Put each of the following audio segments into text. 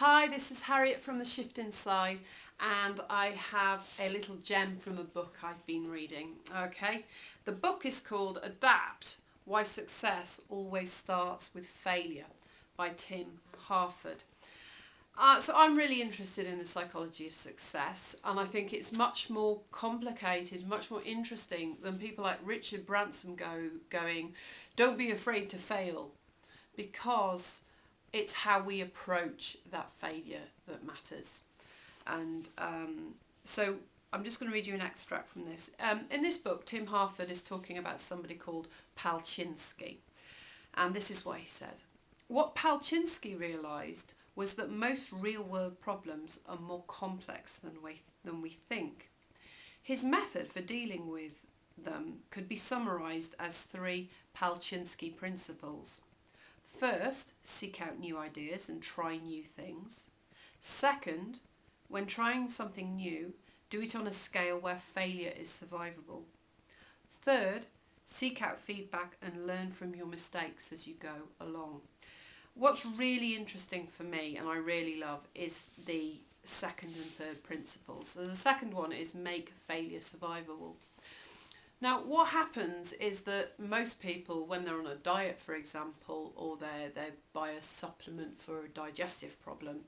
Hi, this is Harriet from The Shift Inside, and I have a little gem from a book I've been reading. Okay, the book is called Adapt: Why Success Always Starts with Failure by Tim Harford. So I'm really interested in the psychology of success, and I think it's much more complicated, much more interesting than people like Richard Branson going, don't be afraid to fail, because it's how we approach that failure that matters. And so I'm just going to read you an extract from this. In this book, Tim Harford is talking about somebody called Palczynski. And this is what he said. What Palczynski realised was that most real-world problems are more complex than we think. His method for dealing with them could be summarised as 3 Palczynski principles. First, seek out new ideas and try new things. Second, when trying something new, do it on a scale where failure is survivable. Third, seek out feedback and learn from your mistakes as you go along. What's really interesting for me, and I really love, is the second and third principles. So the second one is make failure survivable. Now, what happens is that most people, when they're on a diet, for example, or they buy a supplement for a digestive problem,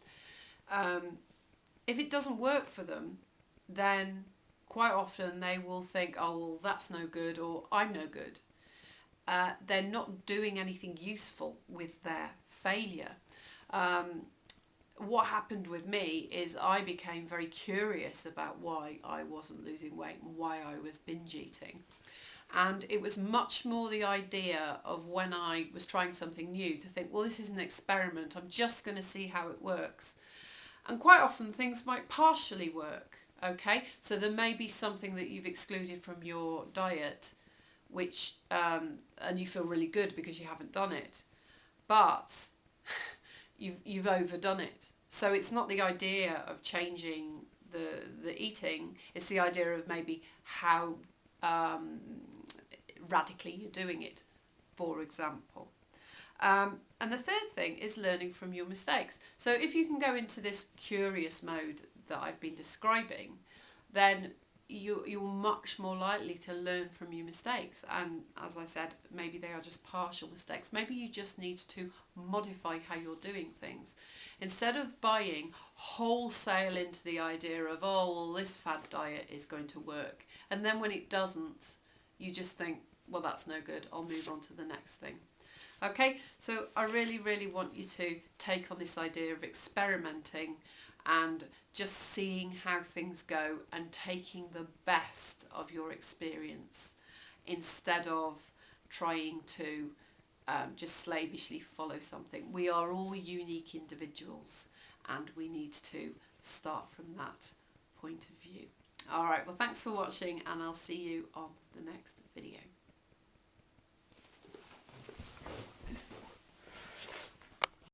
if it doesn't work for them, then quite often they will think, oh, well, that's no good, or I'm no good. They're not doing anything useful with their failure. What happened with me is I became very curious about why I wasn't losing weight and why I was binge eating. And it was much more the idea of when I was trying something new to think, well, this is an experiment. I'm just going to see how it works. And quite often things might partially work. Okay, so there may be something that you've excluded from your diet, which and you feel really good because you haven't done it, but you've overdone it. So it's not the idea of changing the eating, it's the idea of maybe how radically you're doing it, for example. And the third thing is learning from your mistakes. So if you can go into this curious mode that I've been describing, then you're much more likely to learn from your mistakes. And as I said, maybe they are just partial mistakes. Maybe you just need to modify how you're doing things. Instead of buying wholesale into the idea of, oh, well, this fad diet is going to work, and then when it doesn't, you just think, well, that's no good, I'll move on to the next thing. Okay, so I really, really want you to take on this idea of experimenting and just seeing how things go and taking the best of your experience instead of trying to just slavishly follow something. We are all unique individuals and we need to start from that point of view. Alright, well, thanks for watching, and I'll see you on the next video.